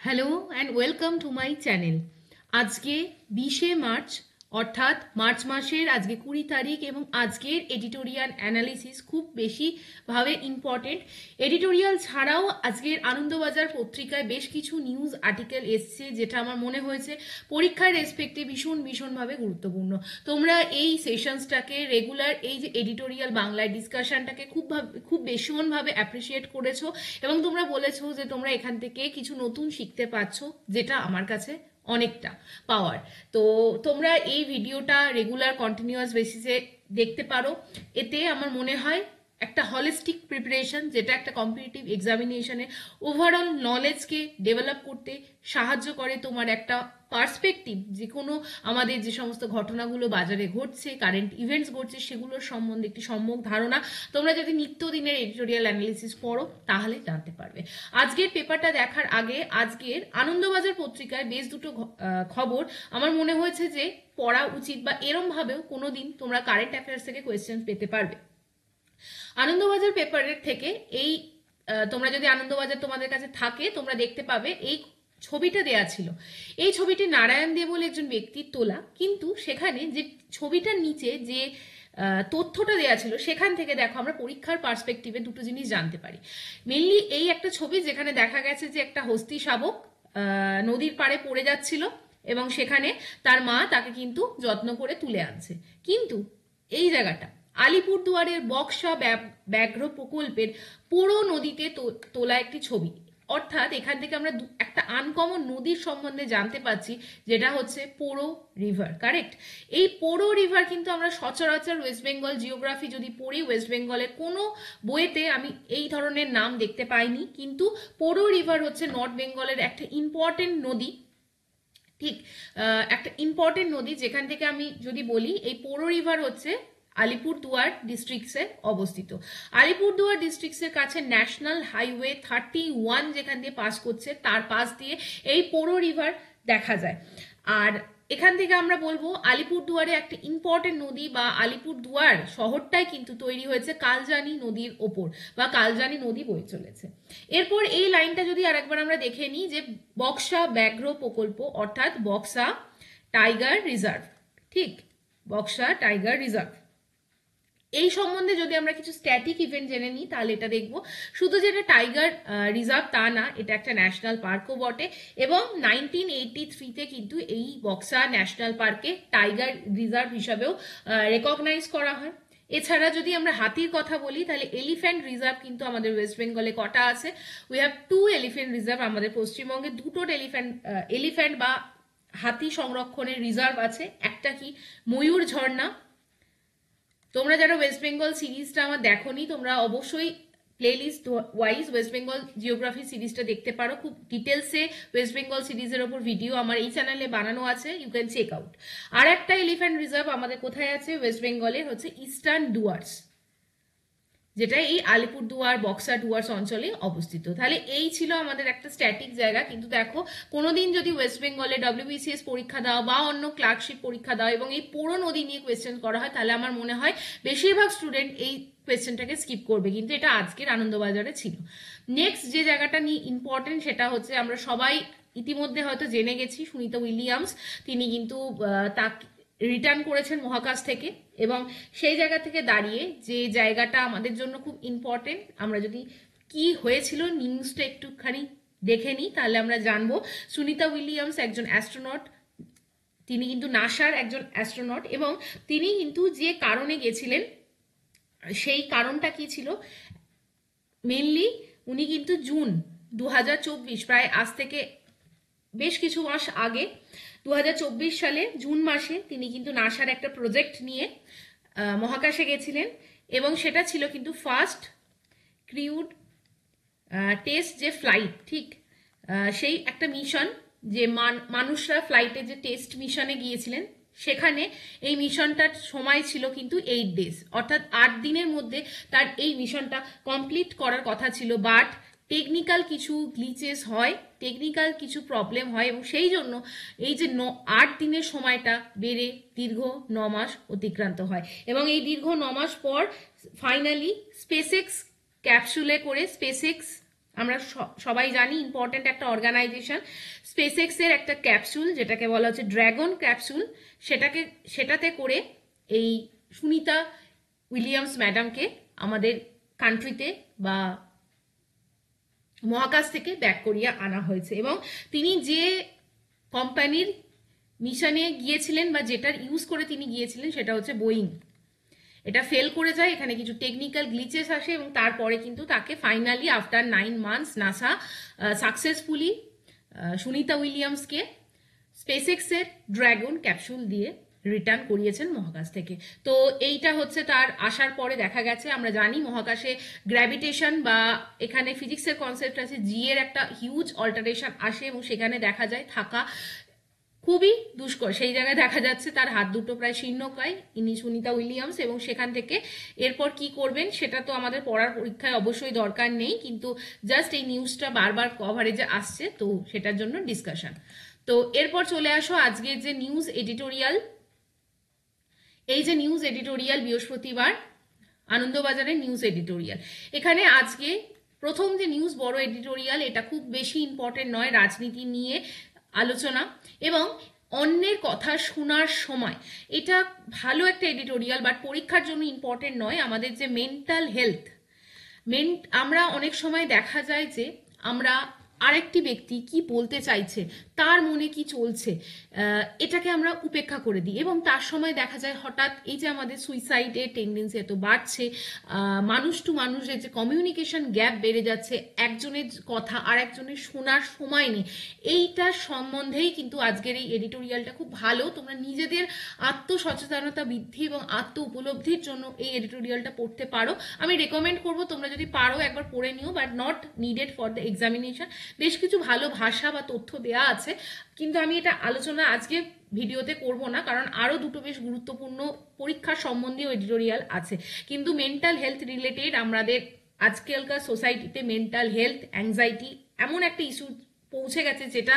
Hello and welcome to my channel. আজকে 20শে March অর্থাৎ March মাসের আজকে 20 তারিখ এবং আজকের এডিটোরিয়াল অ্যানালিসিস খুব বেশিভাবে ইম্পর্টেন্ট। এডিটোরিয়াল ছাড়াও আজকের আনন্দবাজার পত্রিকায় বেশ কিছু নিউজ আর্টিকেল এসছে যেটা আমার মনে হয়েছে পরীক্ষার রেসপেক্টে ভীষণভাবে গুরুত্বপূর্ণ। তোমরা এই সেশনসটাকে রেগুলার এই যে এডিটোরিয়াল বাংলায় ডিসকাশনটাকে খুব ভীষণভাবে অ্যাপ্রিসিয়েট করেছো এবং তোমরা বলেছো যে তোমরা এখান থেকে কিছু নতুন শিখতে পারছো, যেটা আমার কাছে অনেকটা পাওয়ার। তো তোমরা এই ভিডিওটা রেগুলার কন্টিনিউয়াস বেসিসে দেখতে পারো। এতে আমার মনে হয় একটা হলিস্টিক প্রিপারেশন, যেটা একটা কম্পিটিটিভ এক্সামিনেশনে ওভারঅল নলেজকে ডেভেলপ করতে সাহায্য করে। তোমার একটা পার্সপেক্টিভ, যে কোনো আমাদের যে সমস্ত ঘটনাগুলো বাজারে ঘটছে, কারেন্ট ইভেন্টস ঘটছে, সেগুলোর সম্বন্ধে একটি সম্যক ধারণা তোমরা যদি নিত্যদিনের এডিটোরিয়াল অ্যানালিসিস পড়ো তাহলে জানতে পারবে। আজকের পেপারটা দেখার আগে আজকের আনন্দবাজার পত্রিকায় বেশ দুটো খবর আমার মনে হয়েছে যে পড়া উচিত, বা এরম ভাবেও কোনোদিন তোমরা কারেন্ট অ্যাফেয়ার্স থেকে কোয়েশ্চেন পেতে পারবে। আনন্দবাজার পেপারের থেকে এই তোমরা যদি আনন্দবাজার তোমাদের কাছে থাকে তোমরা দেখতে পাবে এই ছবিটা দেয়া ছিল। এই ছবিটি নারায়ণ দে বলে একজন ব্যক্তির তোলা, কিন্তু সেখানে যে ছবিটার নিচে যে তথ্যটা দেয়া ছিল সেখান থেকে দেখো আমরা পরীক্ষার পার্সপেক্টিভে দুটো জিনিস জানতে পারি। মেনলি এই একটা ছবি যেখানে দেখা গেছে যে একটা হস্তি শাবক নদীর পাড়ে পড়ে যাচ্ছিল এবং সেখানে তার মা তাকে কিন্তু যত্ন করে তুলে আনছে। কিন্তু এই জায়গাটা আলিপুরদুয়ারের বক্সা ব্যাঘ্র প্রকল্পের পোড়ো নদীতে তোলা একটি ছবি। অর্থাৎ এখান থেকে আমরা একটা আনকমন নদীর সম্বন্ধে জানতে পারছি, যেটা হচ্ছে পোড়ো রিভার। কারেক্ট। এই পোড়ো রিভার কিন্তু আমরা সচরাচর ওয়েস্ট বেঙ্গল জিওগ্রাফি যদি পড়ি, ওয়েস্ট বেঙ্গলের কোনো বইতে আমি এই ধরনের নাম দেখতে পাইনি, কিন্তু পোড়ো রিভার হচ্ছে নর্থ বেঙ্গলের একটা ইম্পর্টেন্ট নদী। ঠিক, একটা ইম্পর্টেন্ট নদী যেখান থেকে আমি যদি বলি এই পোড়ো রিভার হচ্ছে আলিপুরদুয়ার ডিস্ট্রিক্টসে অবস্থিত। আলিপুরদুয়ার ডিস্ট্রিক্টসের কাছে ন্যাশনাল হাইওয়ে 31 যেখান দিয়ে পাস করছে, তার পাশ দিয়ে এই পোড়ো রিভার দেখা যায়। আর এখান থেকে আমরা বলবো আলিপুরদুয়ারে একটা ইম্পর্টেন্ট নদী, বা আলিপুরদুয়ার শহরটাই কিন্তু তৈরি হয়েছে কালজানি নদীর ওপর, বা কালজানি নদী বয়ে চলেছে। এরপর এই লাইনটা যদি আরেকবার আমরা দেখে নিই, যে বক্সা ব্যাঘ্র প্রকল্প অর্থাৎ বক্সা টাইগার রিজার্ভ। ঠিক, বক্সা টাইগার রিজার্ভ এই সম্বন্ধে যদি আমরা কিছু স্ট্যাটিক ইভেন্ট জেনে নিই তাহলে এটা দেখবো শুধু যেটা টাইগার রিজার্ভ তা না, এটা একটা ন্যাশনাল পার্কও বটে। এবং 1983-তে কিন্তু এই বক্সা ন্যাশনাল পার্কে টাইগার রিজার্ভ হিসাবেও রেকগনাইজ করা হয়। এছাড়া যদি আমরা হাতির কথা বলি তাহলে এলিফ্যান্ট রিজার্ভ কিন্তু আমাদের ওয়েস্ট বেঙ্গলে কটা আছে? We have 2 elephant reserve. আমাদের পশ্চিমবঙ্গে দুটো এলিফ্যান্ট বা হাতি সংরক্ষণের রিজার্ভ আছে। একটা কি ময়ূর ঝর্ণা। তোমরা যারা ওয়েস্ট বেঙ্গল সিরিজটা আমার দেখোনি, তোমরা অবশ্যই playlist wise West Bengal geography সিরিজটা দেখতে পারো। খুব ডিটেলসে ওয়েস্ট বেঙ্গল সিরিজের ওপর ভিডিও আমার এই চ্যানেলে বানানো আছে, ইউ ক্যান চেক আউট। আর একটা এলিফ্যান্ট রিজার্ভ আমাদের কোথায় আছে ওয়েস্ট বেঙ্গলের, হচ্ছে ইস্টার্ন ডুয়ার্স, যেটা এই আলিপুরদুয়ার বক্সা ডুয়ার্স অঞ্চলে অবস্থিত। তাহলে এই ছিল আমাদের একটা স্ট্যাটিক জায়গা। কিন্তু দেখো কোনোদিন যদি ওয়েস্ট বেঙ্গলে ডব্লিউবিসিএস পরীক্ষা দাও বা অন্য ক্লার্কশিপ পরীক্ষা দাও এবং এই পোড়ো নদী নিয়ে কোয়েশ্চেন করা হয়, তাহলে আমার মনে হয় বেশিরভাগ স্টুডেন্ট এই কোয়েশ্চেনটাকে স্কিপ করবে, কিন্তু এটা আজকের আনন্দবাজারে ছিল। নেক্সট যে জায়গাটা নিয়ে ইম্পর্টেন্ট সেটা হচ্ছে আমরা সবাই ইতিমধ্যে হয়তো জেনে গেছি, সুনিতা উইলিয়ামস তিনি কিন্তু তাকে রিটার্ন করেছেন মহাকাশ থেকে। এবং সেই জায়গা থেকে দাঁড়িয়ে যে জায়গাটা আমাদের জন্য খুব ইম্পর্টেন্ট, আমরা যদি কি হয়েছিল নিউজটা একটুখানি দেখে নিই তাহলে আমরা জানবো। সুনিতা উইলিয়ামস একজন অ্যাস্ট্রোনট, তিনি কিন্তু নাসার একজন অ্যাস্ট্রোনট, এবং তিনি কিন্তু যে কারণে গেছিলেন সেই কারণটা কি ছিল, মেনলি উনি কিন্তু জুন 2024, প্রায় আজ থেকে বেশ কিছু মাস আগে 2024 সালে জুন মাসে তিনি কিন্তু নাসার একটা প্রজেক্ট নিয়ে মহাকাশে গেছিলেন। এবং সেটা ছিল কিন্তু ফার্স্ট ক্রিউড টেস্ট যে ফ্লাইট, ঠিক সেই একটা মিশন, যে মানুষরা ফ্লাইটে যে টেস্ট মিশনে গিয়েছিলেন, সেখানে এই মিশনটার সময় ছিল কিন্তু 8 days, অর্থাৎ 8 দিনের মধ্যে তার এই মিশনটা কমপ্লিট করার কথা ছিল। বাট টেকনিক্যাল কিছু গ্লিচেস হয়, টেকনিক্যাল কিছু প্রবলেম হয়, এবং সেই জন্য এই যে 8 দিনের সময়টা বেড়ে দীর্ঘ 9 মাস অতিক্রান্ত হয়। এবং এই দীর্ঘ 9 মাস পর ফাইনালি স্পেসএক্স ক্যাপসুলে করে স্পেসএক্স আমরা সবাই জানি ইম্পর্টেন্ট একটা অর্গানাইজেশন স্পেসএক্স এর একটা ক্যাপসুল যেটাকে বলা হচ্ছে ড্রাগন ক্যাপসুল, সেটাতে করে এই সুনিতা উইলিয়ামস ম্যাডামকে আমাদের কান্ট্রিতে বা মহাকাশ থেকে ব্যাক করিয়ে আনা হয়েছে। এবং তিনি যে কোম্পানির মিশনে গিয়েছিলেন বা যেটার ইউজ করে তিনি গিয়েছিলেন সেটা হচ্ছে বোয়িং। এটা ফেল করে যায়, এখানে কিছু টেকনিক্যাল গ্লিচেস আসে এবং তারপরে কিন্তু তাকে finally after 9 months NASA successfully Sunita উইলিয়ামসকে স্পেসএক্স এর ড্রাগন ক্যাপসুল দিয়ে রিটার্ন করিয়েছেন মহাকাশ থেকে। তো এইটা হচ্ছে তার আসার পরে দেখা গেছে, আমরা জানি মহাকাশে গ্র্যাভিটেশন বা এখানে ফিজিক্সের কনসেপ্ট আছে, জি এর একটা হিউজ অল্টারেশন আসে এবং সেখানে দেখা যায় থাকা খুবই দুষ্কর। সেই জায়গায় দেখা যাচ্ছে তার হাত দুটো প্রায় শীর্ণকায় ইনি সুনিতা উইলিয়ামস, এবং সেখান থেকে এরপর কি করবেন সেটা তো আমাদের পড়ার পরীক্ষায় অবশ্যই দরকার নেই, কিন্তু জাস্ট এই নিউজটা বারবার কভারেজে আসছে তো সেটার জন্য ডিসকাশন। তো এরপর চলে আসো আজকের যে নিউজ এডিটোরিয়াল। এই যে নিউজ এডিটোরিয়াল বৃহস্পতিবার আনন্দবাজারের নিউজ এডিটোরিয়াল, এখানে আজকে প্রথম যে নিউজ বড় এডিটোরিয়াল, এটা খুব বেশি ইম্পর্টেন্ট নয়, রাজনীতি নিয়ে আলোচনা এবং অন্যের কথা শোনার সময়, এটা ভালো একটা এডিটোরিয়াল বাট পরীক্ষার জন্য ইম্পর্টেন্ট নয়। আমাদের যে মেন্টাল হেলথ, আমরা অনেক সময় দেখা যায় যে আমরা আরেকটি ব্যক্তি কি বলতে চাইছে, তার মনে কি চলছে, এটাকে আমরা উপেক্ষা করে দিই এবং তার সময় দেখা যায় হঠাৎ এই যে আমাদের সুইসাইডের টেন্ডেন্সি এত বাড়ছে, মানুষ টু মানুষের যে কমিউনিকেশন গ্যাপ বেড়ে যাচ্ছে, একজনের কথা আর একজনের শোনার সময় নেই, এইটার সম্বন্ধেই কিন্তু আজকের এই এডিটোরিয়ালটা খুব ভালো। তোমরা নিজেদের আত্মসচেতনতা বৃদ্ধি এবং আত্ম উপলব্ধির জন্য এই এডিটোরিয়ালটা পড়তে পারো। আমি রেকমেন্ড করবো তোমরা যদি পারো একবার পড়ে নিও, but not needed for the examination. বেশ কিছু ভালো ভাষা বা তথ্য দেয়া আছে, কিন্তু আমি এটা আলোচনা আজকে ভিডিওতে করব না, কারণ আরো দুটো বেশ গুরুত্বপূর্ণ পরীক্ষা সম্বন্ধীয় এডিটোরিয়াল আছে। কিন্তু মেন্টাল হেলথ রিলেটেড আমাদের আজকালকার সোসাইটিতে মেন্টাল হেলথ অ্যাংজাইটি এমন একটা ইস্যু পৌঁছে গেছে যেটা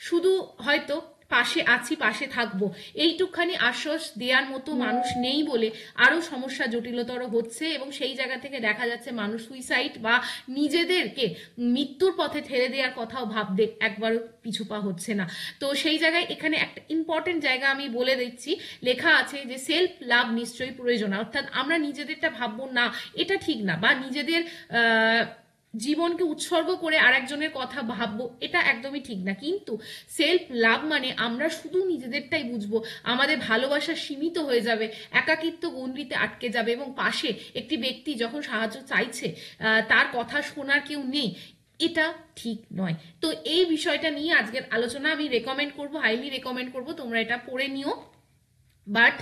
শুধু হয়তো পাশে আছি পাশে থাকবো এইটুকখানি আশ্বাস দেওয়ার মতো মানুষ নেই বলে আরো সমস্যা জটিলতর হচ্ছে, এবং সেই জায়গা থেকে দেখা যাচ্ছে মানুষ সুইসাইড বা নিজেদেরকে মৃত্যুর পথে ঠেলে দেওয়ার কথাও ভাবতে একবারও পিছুপা হচ্ছে না। তো সেই জায়গায় এখানে একটা ইম্পর্টেন্ট জায়গা আমি বলে দিচ্ছি, লেখা আছে যে সেলফ লাভ নিশ্চয়ই প্রয়োজন, অর্থাৎ আমরা নিজেদেরটা ভাববো না এটা ঠিক না, বা নিজেদের জীবনকে উৎসর্গ করে আরেকজনের কথা ভাববো এটা একদমই ঠিক না। কিন্তু সেলফ লাভ মানে আমরা শুধু নিজেদেরটাই বুঝবো, আমাদের ভালোবাসা সীমিত হয়ে যাবে, একাকিত্ব গণ্ডিতে আটকে যাবে এবং পাশে একটি ব্যক্তি যখন সাহায্য চাইছে তার কথা শোনার কেউ নেই, এটা ঠিক নয়। তো এই বিষয়টা নিয়ে আজকের আলোচনা আমি রেকমেন্ড করব, হাইলি রেকমেন্ড করব তোমরা এটা পড়ে নিও। বাট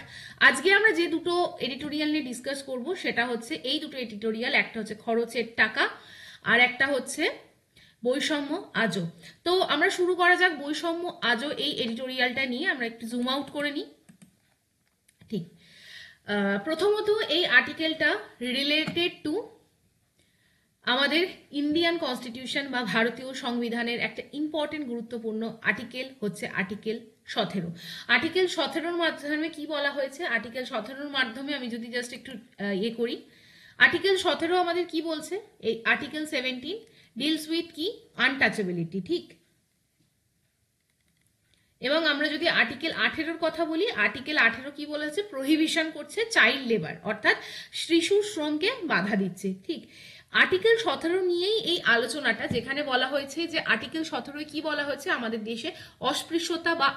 আজকে আমরা যে দুটো এডিটোরিয়াল নিয়ে ডিসকাস করব সেটা হচ্ছে এই দুটো এডিটোরিয়াল, একটা হচ্ছে খরচের টাকা আর একটা হচ্ছে বৈষম্য আজও। তো আমরা শুরু করা যাক বৈষম্য আজও এই এডিটোরিয়ালটা নিয়ে, আমরা একটু জুম আউট করে নিই। ঠিক, প্রথমত এই আর্টিকেলটা রিলেটেড টু আমাদের ইন্ডিয়ান কনস্টিটিউশন বা ভারতীয় সংবিধানের একটা ইম্পর্টেন্ট গুরুত্বপূর্ণ আর্টিকেল হচ্ছে আর্টিকেল 17। আর্টিকেল 17-র মাধ্যমে কি বলা হয়েছে, আর্টিকেল 17-র মাধ্যমে আমি যদি জাস্ট একটু ইয়ে করি, আর্টিকেল 17 আমাদের কি বলছে, এই আর্টিকেল 17 ডিলস উইথ কি আনটাচেবিলিটি, ঠিক। এবং আমরা যদি আর্টিকেল 18-র কথা বলি, আর্টিকেল 18 কি বলেছে, প্রহিবিশন করছে চাইল্ড লেবার, অর্থাৎ শিশু শ্রমকে বাধা দিচ্ছে, ঠিক। আর্টিকেল 17 নিয়েই এই আলোচনাটা, যেখানে বলা হয়েছে যে আর্টিকেল 17 কি বলা হয়েছে, আমাদের দেশে অস্পৃশ্যতা বা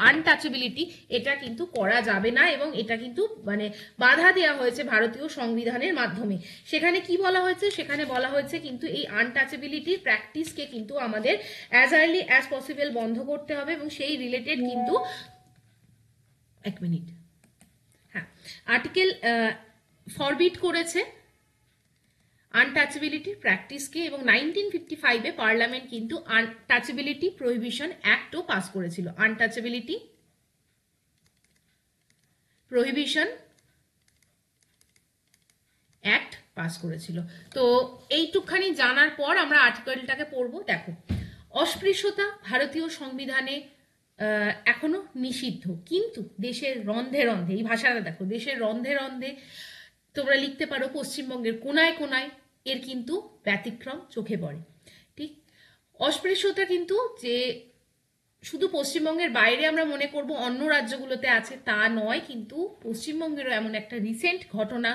আনটাচেবিলিটি এটা কিন্তু করা যাবে না, এবং এটা কিন্তু মানে বাধা দেওয়া হয়েছে ভারতীয় সংবিধানের মাধ্যমে। সেখানে কি বলা হয়েছে, সেখানে বলা হয়েছে কিন্তু এই আনটাচেবিলিটির প্র্যাকটিসকে কিন্তু আমাদের অ্যাজ আর্লি অ্যাজ পসিবল বন্ধ করতে হবে, এবং সেই রিলেটেড কিন্তু এক মিনিট, হ্যাঁ, আর্টিকেল ফরবিট করেছে আনটাচেবিলিটি প্র্যাকটিসকে, এবং 1955-এ পার্লামেন্ট কিন্তু আনটাচেবিলিটি প্রহিবিশন অ্যাক্টও পাস করেছিল, আনটাচেবিলিটি প্রহিবিশন অ্যাক্ট পাস করেছিল। তো এইটুকখানি জানার পর আমরা আর্টিকেলটাকে পড়বো। দেখো, অস্পৃশ্যতা ভারতীয় সংবিধানে এখনো নিষিদ্ধ, কিন্তু দেশের রন্ধে রন্ধে, এই ভাষাটা দেখো, দেশের রন্ধে রন্ধে তোমরা লিখতে পারো পশ্চিমবঙ্গের কোনায় কোনায় এর কিন্তু ব্যতিক্রম চোখে পড়ে। ঠিক, অস্পৃশ্যতা কিন্তু যে শুধু পশ্চিমবঙ্গের বাইরে আমরা মনে করব অন্য রাজ্যগুলোতে আছে তা নয়, কিন্তু পশ্চিমবঙ্গেরও এমন একটা রিসেন্ট ঘটনা,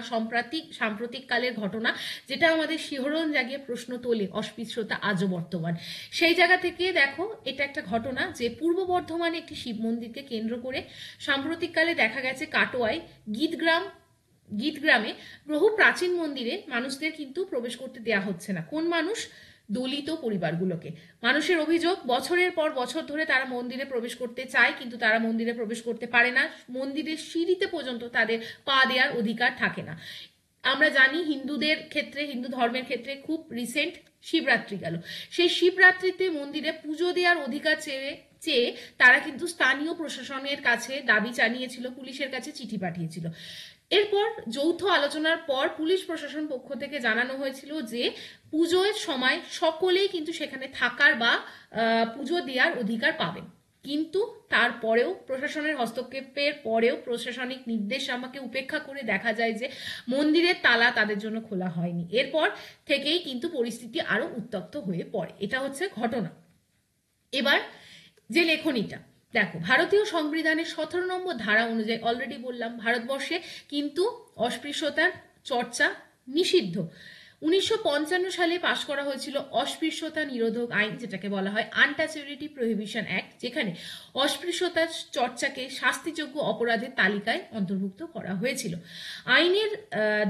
সাম্প্রতিক কালের ঘটনা, যেটা আমাদের শিহরণ জাগিয়ে প্রশ্ন তোলে অস্পৃশ্যতা আজও বর্তমান। সেই জায়গা থেকে দেখো, এটা একটা ঘটনা যে পূর্ব বর্ধমানে একটি শিব মন্দিরকে কেন্দ্র করে সাম্প্রতিককালে দেখা গেছে কাটোয়ায় গীতগ্রামে বহু প্রাচীন মন্দিরে মানুষদের কিন্তু প্রবেশ করতে দেয়া হচ্ছে না। কোন মানুষ? দলিত পরিবারগুলোকে। মানুষের অভিযোগ, বছরের পর বছর ধরে তারা মন্দিরে প্রবেশ করতে চায়, কিন্তু তারা মন্দিরে প্রবেশ করতে পারে না। মন্দিরের সিঁড়িতে পর্যন্ত তাদের পা দেওয়ার অধিকার থাকে না। আমরা জানি হিন্দুদের ক্ষেত্রে, হিন্দু ধর্মের ক্ষেত্রে খুব রিসেন্ট শিবরাত্রি গেল, সেই শিবরাত্রিতে মন্দিরে পুজো দেওয়ার অধিকার চেয়ে চেয়ে তারা কিন্তু স্থানীয় প্রশাসনের কাছে দাবি জানিয়েছিল, পুলিশের কাছে চিঠি পাঠিয়েছিল। এরপর যৌথ আলোচনার পর পুলিশ প্রশাসন পক্ষ থেকে জানানো হয়েছিল যে পুজোর সময় সকলেই কিন্তু সেখানে থাকার বা পুজো দেওয়ার অধিকার পাবেন। কিন্তু তারপরেও প্রশাসনের হস্তক্ষেপের পরেও প্রশাসনিক নির্দেশ আমাকে উপেক্ষা করে দেখা যায় যে মন্দিরের তালা তাদের জন্য খোলা হয়নি। এরপর থেকেই কিন্তু পরিস্থিতি আরো উত্তপ্ত হয়ে পড়ে। এটা হচ্ছে ঘটনা। এবার যে লেখনীটা দেখো, ভারতীয় সংবিধানের 17 নম্বর ধারা অনুযায়ী, অলরেডি বললাম ভারতবর্ষে কিন্তু অস্পৃশ্যতার চর্চা নিষিদ্ধ। 1955 সালে পাশ করা হয়েছিল অস্পৃশ্যতা নিরোধক আইন, যেটাকে বলা হয় আনটাচেবিলিটি প্রহিবিশন অ্যাক্ট, যেখানে অস্পৃশ্যতার চর্চাকে শাস্তিযোগ্য অপরাধের তালিকায় অন্তর্ভুক্ত করা হয়েছিল। আইনের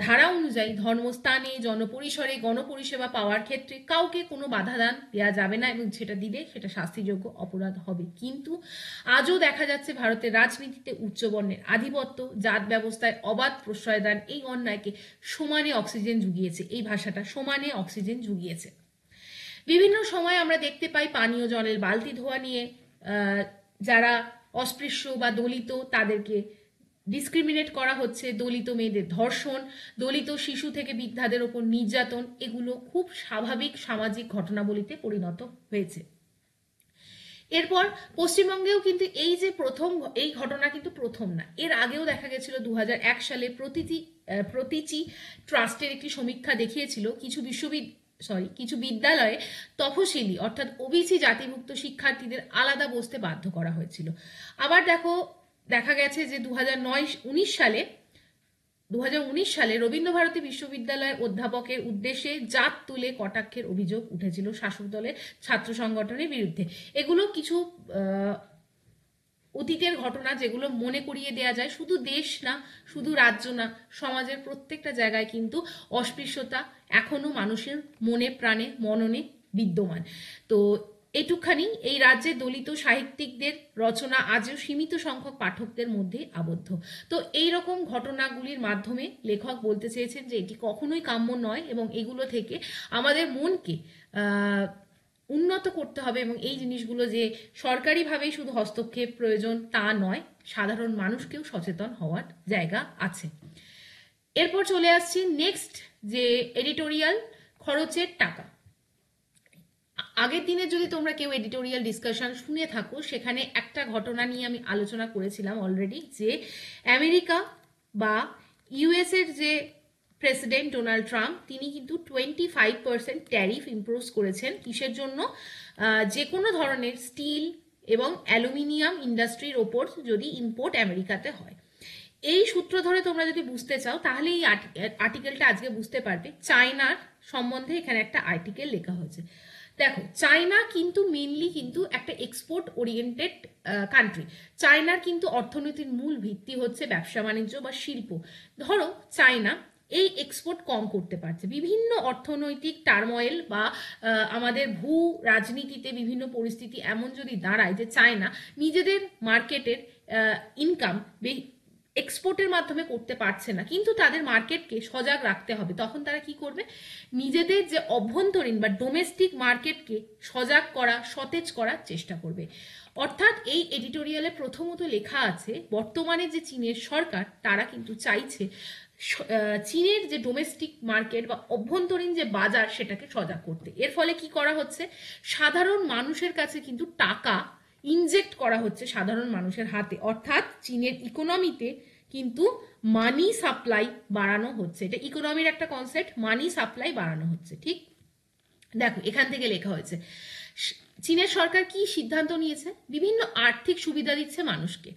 ধারা অনুযায়ী ধর্মস্থানে, জনপরিসরে গণপরিষেবা পাওয়ার ক্ষেত্রে কাউকে কোনো বাধাদান দেওয়া যাবে না, এবং সেটা দিলে সেটা শাস্তিযোগ্য অপরাধ হবে। কিন্তু আজও দেখা যাচ্ছে ভারতের রাজনীতিতে উচ্চবর্ণের আধিপত্য, জাত ব্যবস্থায় অবাধ প্রশ্রয়দান এই অন্যায়কে সমানে অক্সিজেন জুগিয়েছে। এই ভাষাটা, সমানে অক্সিজেন জুগিয়েছে। বিভিন্ন সময় আমরা দেখতে পাই পানীয় জলের বালতি ধোয়া নিয়ে যারা অস্পৃশ্য বা দলিত তাদেরকে ডিসক্রিমিনেট করা হচ্ছে, দলিত মেয়েদের ধর্ষণ, দলিত শিশু থেকে বৃদ্ধাদের ওপর নির্যাতন, এগুলো খুব স্বাভাবিক সামাজিক ঘটনাবলিতে পরিণত হয়েছে। এরপর পশ্চিমবঙ্গেও কিন্তু এই যে প্রথম, এই ঘটনা কিন্তু প্রথম না, এর আগেও দেখা গেছিল 2001 সালে প্রতীচি ট্রাস্টের একটি সমীক্ষা দেখিয়েছিল কিছু বিদ্যালয়ে তফসিলি অর্থাৎ ওবিসি জাতিভুক্ত শিক্ষার্থীদের আলাদা বসতে বাধ্য করা হয়েছিল। আবার দেখো, দেখা গেছে যে 2019 সালে রবীন্দ্রভারতী বিশ্ববিদ্যালয়ের অধ্যাপকের উদ্দেশ্যে জাত তুলে কটাক্ষের অভিযোগ উঠেছিল শাসক দলের ছাত্র সংগঠনের বিরুদ্ধে। এগুলো কিছু অতীতের ঘটনা, যেগুলো মনে করিয়ে দেয়া যায় শুধু দেশ না, শুধু রাজ্য না, সমাজের প্রত্যেকটা জায়গায় কিন্তু অস্পৃশ্যতা এখনো মানুষের মনে প্রাণে মননে বিদ্যমান। তো এটুখানি, এই রাজ্যে দলিত সাহিত্যিকদের রচনা আজও সীমিত সংখ্যক পাঠকদের মধ্যে আবদ্ধ। তো এই রকম ঘটনাগুলির মাধ্যমে লেখক বলতে চেয়েছেন যে এটি কখনোই কাম্য নয়, এবং এগুলো থেকে আমাদের মনকে উন্নত করতে হবে, এবং এই জিনিসগুলো যে সরকারিভাবেই শুধু হস্তক্ষেপ প্রয়োজন তা নয়, সাধারণ মানুষকেও সচেতন হওয়ার জায়গা আছে। এরপর চলে আসছি নেক্সট, যে এডিটোরিয়াল খরচের টাকা। আগের দিনে যদি তোমরা কেউ এডিটোরিয়াল ডিসকাশন শুনে থাকো, সেখানে একটা ঘটনা নিয়ে আমি আলোচনা করেছিলাম অলরেডি, যে আমেরিকা বা ইউএস এর যে প্রেসিডেন্ট ডোনাল্ড ট্রাম্প, তিনি কিন্তু 25% ট্যারিফ ইম্পোজ করেছেন। কিসের জন্য? যে কোনো ধরনের স্টিল এবং অ্যালুমিনিয়াম ইন্ডাস্ট্রির ওপর যদি ইম্পোর্ট আমেরিকাতে হয়। এই সূত্র ধরে তোমরা যদি বুঝতে চাও, তাহলে এই আর্টিকেলটা আজকে বুঝতে পারবে। চায়নার সম্বন্ধে এখানে একটা আর্টিকেল লেখা হয়েছে। দেখো, চায়না কিন্তু মেনলি কিন্তু একটা এক্সপোর্ট ওরিয়েন্টেড কান্ট্রি। চায়নার কিন্তু অর্থনীতির মূল ভিত্তি হচ্ছে ব্যবসা বাণিজ্য বা শিল্প। ধরো চায়না এই এক্সপোর্ট কম করতে পারছে, বিভিন্ন অর্থনৈতিক টার্ময়েল বা আমাদের ভূ রাজনীতিতে বিভিন্ন পরিস্থিতি এমন যদি দাঁড়ায় যে চায়না নিজেদের মার্কেটের ইনকাম এক্সপোর্টের মাধ্যমে করতে পারছে না, কিন্তু তাদের মার্কেটকে সজাগ রাখতে হবে, তখন তারা কি করবে? নিজেদের যে অভ্যন্তরীণ বা ডোমেস্টিক মার্কেটকে সজাগ করা, সতেজ করার চেষ্টা করবে। অর্থাৎ এই এডিটোরিয়ালে প্রথমত লেখা আছে, বর্তমানে যে চীনের সরকার, তারা কিন্তু চাইছে চীনের যে ডোমেস্টিক মার্কেট বা অভ্যন্তরীণ যে বাজার, সেটাকে সজাগ করতে। এর ফলে কি করা হচ্ছে? সাধারণ মানুষের কাছে কিন্তু টাকা ইনজেক্ট করা হচ্ছে সাধারণ মানুষের হাতে, অর্থাৎ চীনের ইকোনমিতে কিন্তু মানি সাপ্লাই বাড়ানো হচ্ছে। এটা ইকোনমির একটা কনসেপ্ট, মানি সাপ্লাই বাড়ানো হচ্ছে। ঠিক, দেখো এখান থেকে লেখা হয়েছে চীনের সরকার কি সিদ্ধান্ত নিয়েছে, বিভিন্ন আর্থিক সুবিধা দিচ্ছে মানুষকে,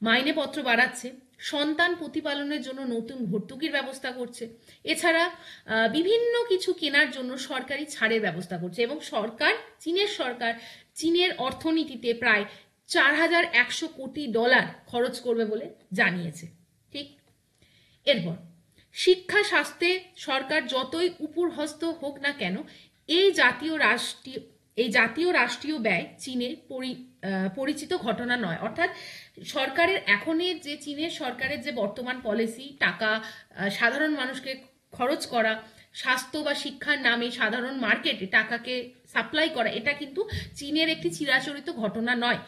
মাইনেপত্র বাড়াচ্ছে, সন্তান প্রতিপালনের জন্য নতুন ভর্তুকির ব্যবস্থা করছে, এছাড়া বিভিন্ন কিছু কেনার জন্য সরকারি ছাড়ের ব্যবস্থা করছে, এবং চীনের সরকার চীনের অর্থনীতিতে প্রায় $4100 কোটি খরচ করবে বলে জানিয়েছে। ঠিক, এরপর শিক্ষা স্বাস্থ্যে সরকার যতই উপরহস্ত হোক না কেন, এই জাতীয় রাষ্ট্রীয় ব্যয় চীনের পরিচিত ঘটনা নয়। অর্থাৎ সরকারের এখনের যে চীনের সরকারের যে বর্তমান পলিসি, টাকা সাধারণ মানুষকে খরচ করা, স্বাস্থ্য বা শিক্ষার নামে সাধারণ মার্কেটে টাকাকে সাপ্লাই করা, এটা কিন্তু চীনের একটি চিরাচরিত ঘটনা নয়,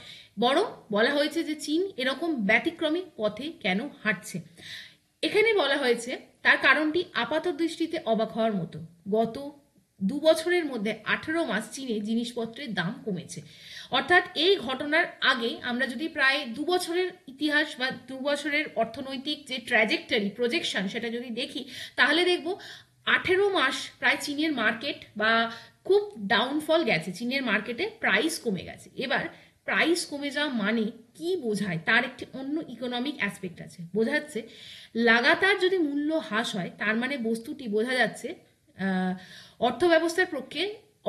বরং বলা হয়েছে যে চীন এরকম ব্যতিক্রমী পথে কেন হাঁটছে। এখানে বলা হয়েছে তার কারণটি আপাত দৃষ্টিতে অবাক হওয়ার মতো। গত 2 বছরের মধ্যে 18 মাস চীনে জিনিসপত্রের দাম কমেছে। অর্থাৎ এই ঘটনার আগে আমরা যদি প্রায় 2 বছরের ইতিহাস বা 2 বছরের অর্থনৈতিক যে ট্র্যাজেক্টরি প্রজেকশন সেটা যদি দেখি, তাহলে দেখব 18 মাস প্রায় চীনের মার্কেট বা খুব ডাউনফল গেছে, চীনের মার্কেটে প্রাইস কমে গেছে। এবার প্রাইস কমে যাওয়া মানে কি বোঝায়, তার একটি অন্য ইকোনমিক অ্যাসপেক্ট আছে। বোঝাচ্ছে লাগাতার যদি মূল্য হ্রাস হয়, তার মানে বস্তুটি বোঝা যাচ্ছে অর্থ ব্যবস্থার পক্ষে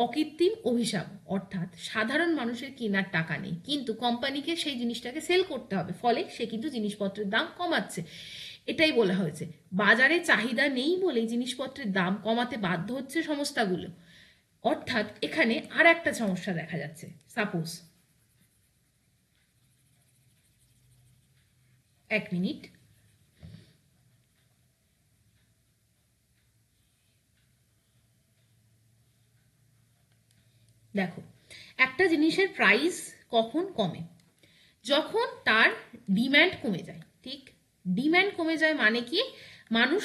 অকৃত্রিম অভিশাপ। অর্থাৎ সাধারণ মানুষের কেনার টাকা নেই, কিন্তু কোম্পানিকে সেই জিনিসটাকে সেল করতে হবে, ফলে সে কিন্তু জিনিসপত্রের দাম কমাচ্ছে। এটাই বলা হয়েছে, বাজারে চাহিদা নেই বলেই জিনিসপত্রের দাম কমাতে বাধ্য হচ্ছে সংস্থাগুলো। অর্থাৎ এখানে আর একটা সমস্যা দেখা যাচ্ছে। সাপোজ, এক মিনিট, দেখো একটা জিনিসের প্রাইস কখন কমে, যখন তার ডিম্যান্ড কমে যায়। ঠিক, ডিম্যান্ড কমে যায় মানে কি, মানুষ,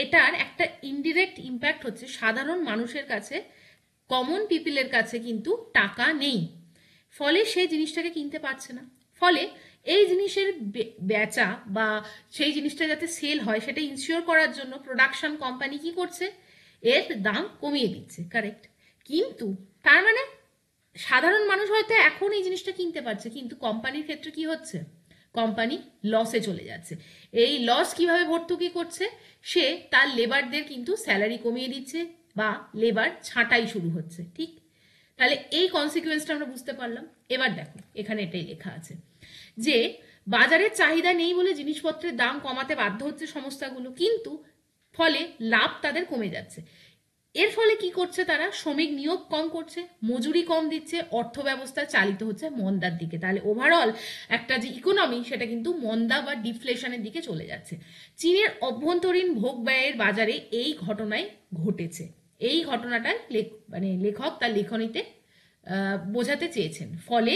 এটার একটা ইনডিরেক্ট ইম্প্যাক্ট হচ্ছে সাধারণ মানুষের কাছে, কমন পিপলের কাছে কিন্তু টাকা নেই, ফলে সেই জিনিসটাকে কিনতে পারছে না। ফলে এই জিনিসের বেচা বা সেই জিনিসটা যাতে সেল হয় সেটা ইনশিওর করার জন্য প্রোডাকশন কোম্পানি কি করছে, এর দাম কমিয়ে দিচ্ছে। কারেক্ট, কিন্তু তার মানে সাধারণ মানুষ হয়তো এখন এই জিনিসটা কিনতে পারছে, কিন্তু কোম্পানির ক্ষেত্রে কি হচ্ছে, কোম্পানি লসে চলে যাচ্ছে। এই লস কিভাবে ভর্তুকি করছে, সে তার লেবারদের কিন্তু স্যালারি কমিয়ে দিচ্ছে বা লেবার ছাঁটাই শুরু হচ্ছে। ঠিক, তাহলে এই কনসিকুয়েন্সটা আমরা বুঝতে পারলাম। এবার দেখো এখানে এটাই লেখা আছে যে বাজারের চাহিদা নেই বলে জিনিসপত্রের দাম কমাতে বাধ্য হচ্ছে সংস্থাগুলো, কিন্তু ফলে লাভ তাদের কমে যাচ্ছে। এর ফলে কি করছে তারা, শ্রমিক নিয়োগ কম করছে, মজুরি কম দিচ্ছে, অর্থ ব্যবস্থা চালিত হচ্ছে মন্দার দিকে। তাহলে ওভারঅল একটা যে ইকোনমি সেটা কিন্তু মন্দা বা ডিফ্লেশনের দিকে চলে যাচ্ছে। চীনের অভ্যন্তরীণ ভোগ ব্যয়ের বাজারে এই ঘটনায় ঘটেছে। এই ঘটনাটা লেখক তার লেখনীতে বোঝাতে চেয়েছেন। ফলে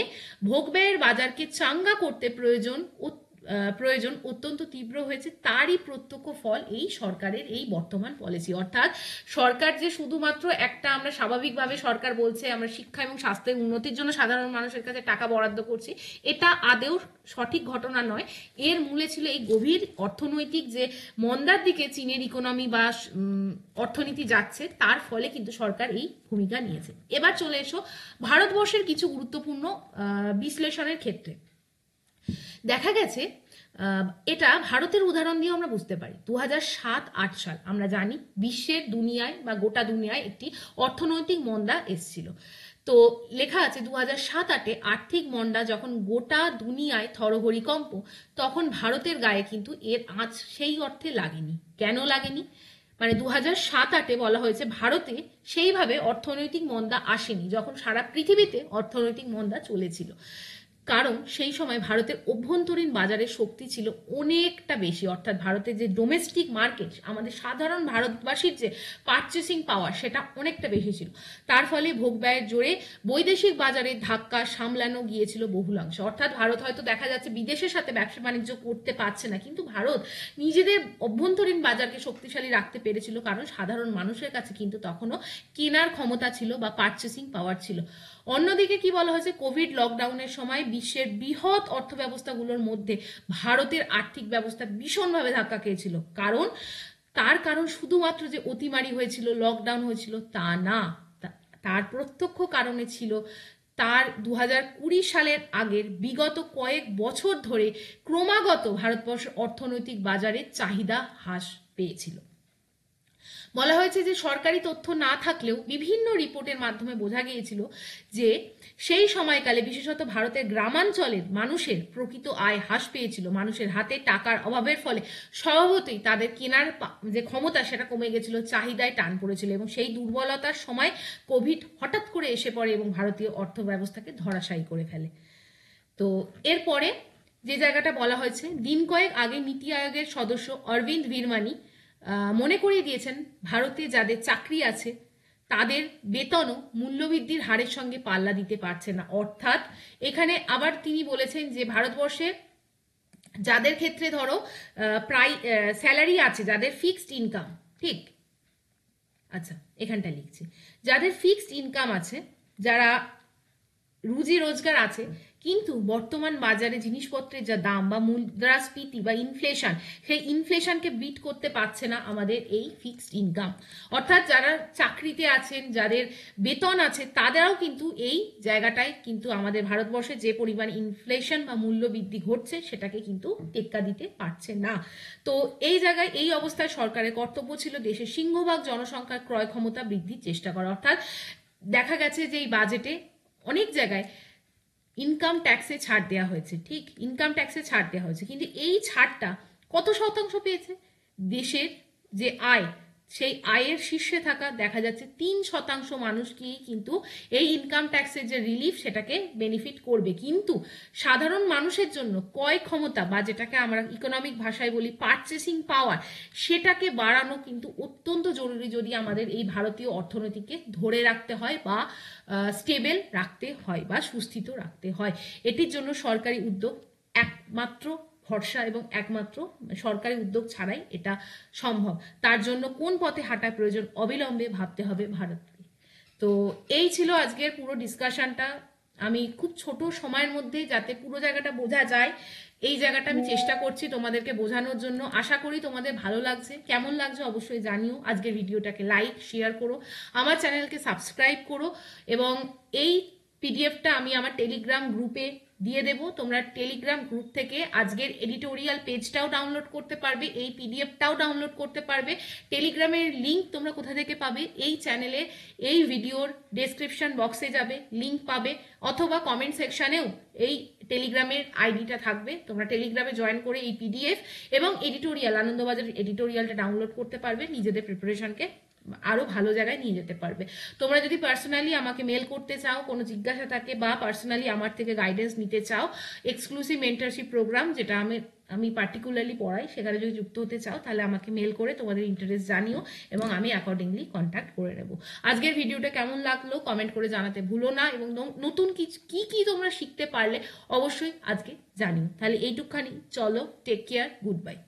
ভোগ ব্যয়ের বাজারকে চাঙ্গা করতে প্রয়োজন অত্যন্ত তীব্র হয়েছে, তারই প্রত্যক্ষ ফল এই সরকারের এই বর্তমান পলিসি। অর্থাৎ সরকার যে শুধুমাত্র একটা, আমরা স্বাভাবিকভাবে সরকার বলছে আমরা শিক্ষা এবং স্বাস্থ্যের উন্নতির জন্য সাধারণ মানুষের কাছে টাকা বরাদ্দ করছি, এটা আদেও সঠিক ঘটনা নয়। এর মূলে ছিল এই গভীর অর্থনৈতিক যে মন্দার দিকে চীনের ইকোনমি বা অর্থনীতি যাচ্ছে, তার ফলে কিন্তু সরকার এই ভূমিকা নিয়েছে। এবার চলে এসো ভারতবর্ষের কিছু গুরুত্বপূর্ণ বিশ্লেষণের ক্ষেত্রে। দেখা গেছে এটা ভারতের উদাহরণ দিয়ে আমরা বুঝতে পারি। 2007-8 সাল আমরা জানি বিশ্বের দুনিয়ায় বা গোটা দুনিয়ায় একটি অর্থনৈতিক মন্দা এসেছিল। তো লেখা আছে 2007-8 আর্থিক মন্দা যখন গোটা দুনিয়ায় থরহরিকম্প, তখন ভারতের গায়ে কিন্তু এর আঁচ সেই অর্থে লাগেনি। কেন লাগেনি, মানে 2007-8 বলা হয়েছে ভারতে সেইভাবে অর্থনৈতিক মন্দা আসেনি, যখন সারা পৃথিবীতে অর্থনৈতিক মন্দা চলেছিল। কারণ সেই সময় ভারতের অভ্যন্তরীণ বাজারের শক্তি ছিল অনেকটা বেশি। অর্থাৎ ভারতের যে ডোমেস্টিক মার্কেট, আমাদের সাধারণ ভারতবাসীর যে পারচেসিং পাওয়ার, সেটা অনেকটা বেশি ছিল। তার ফলে ভোগ ব্যয়ের জোরে বৈদেশিক বাজারে ধাক্কা সামলানো গিয়েছিল বহুলাংশ। অর্থাৎ ভারত হয়তো দেখা যাচ্ছে বিদেশের সাথে ব্যবসা বাণিজ্য করতে পারছে না, কিন্তু ভারত নিজেদের অভ্যন্তরীণ বাজারকে শক্তিশালী রাখতে পেরেছিল, কারণ সাধারণ মানুষের কাছে কিন্তু তখনও কেনার ক্ষমতা ছিল বা পারচেসিং পাওয়ার ছিল। অন্যদিকে কি বলা হয়েছে, কোভিড লকডাউনের সময় বিশ্বের বৃহৎ অর্থব্যবস্থাগুলোর মধ্যে ভারতের আর্থিক ব্যবস্থা ভীষণভাবে ধাক্কা খেয়েছিল। তার কারণ শুধুমাত্র যে অতিমারি হয়েছিল, লকডাউন হয়েছিল তা না, তার প্রত্যক্ষ কারণে ছিল তার 2020 সালের আগের বিগত কয়েক বছর ধরে ক্রমাগত ভারতবর্ষের অর্থনৈতিক বাজারে চাহিদা হ্রাস পেয়েছিল। বলা হয়েছে যে সরকারি তথ্য না থাকলেও বিভিন্ন রিপোর্টের মাধ্যমে বোঝা গিয়েছিল যে সেই সময়কালে বিশেষত ভারতের গ্রামাঞ্চলের মানুষের প্রকৃত আয় হ্রাস পেয়েছিল। মানুষের হাতে টাকার অভাবের ফলে স্বভাবতই তাদের কেনার যে ক্ষমতা সেটা কমে গেছিল, চাহিদায় টান পড়েছিল এবং সেই দুর্বলতার সময় কোভিড হঠাৎ করে এসে পড়ে এবং ভারতীয় অর্থ ব্যবস্থাকে ধরাশায়ী করে ফেলে। তো এরপরে যে জায়গাটা বলা হয়েছে, দিন কয়েক আগে নীতি আয়োগের সদস্য অরবিন্দ বীরমানি মনে করিয়ে দিয়েছেন ভারতে যাদের চাকরি আছে তাদের বেতনও মূল্যবৃদ্ধির হারের সঙ্গে পাল্লা দিতে পারছে না। অর্থাৎ এখানে আবার তিনি বলেছেন যে ভারতবর্ষে যাদের ক্ষেত্রে ধরো প্রায় স্যালারি আছে, যাদের ফিক্সড ইনকাম, ঠিক আচ্ছা এখানটা লিখছি, যাদের ফিক্সড ইনকাম আছে, যারা রুজি রোজগার আছে, কিন্তু বর্তমান বাজারে জিনিসপত্রের যা দাম বা মুদ্রাস্ফীতি বা ইনফ্লেশন, সেই ইনফ্লেশনকে বিট করতে পারছে না আমাদের এই ফিক্সড ইনকাম। অর্থাৎ যারা চাকরিতে আছেন, যাদের বেতন আছে, তাদেরও কিন্তু এই জায়গাটায় কিন্তু আমাদের ভারতবর্ষে যে পরিমাণ ইনফ্লেশন বা মূল্য বৃদ্ধি ঘটছে সেটাকে কিন্তু টেক্কা দিতে পারছে না। তো এই জায়গায় এই অবস্থায় সরকারের কর্তব্য ছিল দেশের সিংহভাগ জনসংখ্যার ক্রয় ক্ষমতা বৃদ্ধির চেষ্টা করা। অর্থাৎ দেখা গেছে যে এই বাজেটে অনেক জায়গায় ইনকাম ট্যাক্সে ছাড় দেওয়া হয়েছে, ঠিক ইনকাম ট্যাক্সে ছাড় দেওয়া হয়েছে, কিন্তু এই ছাড়টা কত শতাংশ পেয়েছে? দেশের যে আয়, সেই আয়ের শীর্ষে থাকা দেখা যাচ্ছে 3% মানুষকেই কিন্তু এই ইনকাম ট্যাক্সের যে রিলিফ সেটাকে বেনিফিট করবে। কিন্তু সাধারণ মানুষের জন্য ক্রয় ক্ষমতা বা যেটাকে আমরা ইকোনমিক ভাষায় বলি পারচেসিং পাওয়ার, সেটাকে বাড়ানো কিন্তু অত্যন্ত জরুরি যদি আমাদের এই ভারতীয় অর্থনীতিকে ধরে রাখতে হয় বা স্টেবল রাখতে হয় বা সুস্থিত রাখতে হয়। এটির জন্য সরকারি উদ্যোগ একমাত্র ভরসা এবং একমাত্র সরকারি উদ্যোগ ছাড়াই এটা সম্ভব। তার জন্য কোন পথে হাঁটা প্রয়োজন অবিলম্বে ভাবতে হবে ভারতকে। তো এই ছিল আজকের পুরো ডিসকাশনটা। আমি খুব ছোট সময়ের মধ্যে যাতে পুরো জায়গাটা বোঝা যায়, এই জায়গাটা আমি চেষ্টা করছি তোমাদেরকে বোঝানোর জন্য। আশা করি তোমাদের ভালো লাগছে। কেমন লাগছে অবশ্যই জানিও। আজকের ভিডিওটাকে লাইক শেয়ার করো, আমার চ্যানেলকে সাবস্ক্রাইব করো এবং এই পিডিএফটা আমি আমার টেলিগ্রাম গ্রুপে দিয়ে দেবো। তোমরা টেলিগ্রাম গ্রুপ থেকে আজকের এডিটোরিয়াল পেজটাও ডাউনলোড করতে পারবে, এই পিডিএফটাও ডাউনলোড করতে পারবে। টেলিগ্রামের লিঙ্ক তোমরা কোথা থেকে পাবে? এই চ্যানেলে এই ভিডিওর ডেসক্রিপশন বক্সে যাবে, লিঙ্ক পাবে, অথবা কমেন্ট সেকশনেও এই টেলিগ্রামের আইডিটা থাকবে। তোমরা টেলিগ্রামে জয়েন করে এই পিডিএফ এবং এডিটোরিয়াল, আনন্দবাজারের এডিটোরিয়ালটা ডাউনলোড করতে পারবে, নিজেদের প্রিপারেশনকে আরো ভালো জায়গায় নিয়ে যেতে পারবে। তোমরা যদি পার্সোনালি আমাকে মেল করতে চাও, কোনো জিজ্ঞাসা থাকে, বা পার্সোনালি আমার থেকে গাইডেন্স নিতে চাও, এক্সক্লুসিভ মেন্টরশিপ প্রোগ্রাম যেটা আমি পার্টিকুলারলি পড়াই, সেখানে যদি যুক্ত হতে চাও তাহলে আমাকে মেল করে তোমাদের ইন্টারেস্ট জানিও এবং আমি অ্যাকর্ডিংলি কন্ট্যাক্ট করে নেব। আজকের ভিডিওটা কেমন লাগলো কমেন্ট করে জানাতে ভুলো না এবং নতুন কি তোমরা শিখতে পারলে অবশ্যই আজকে জানিও। তাহলে এইটুকখানি, চলো, টেক কেয়ার, গুড বাই।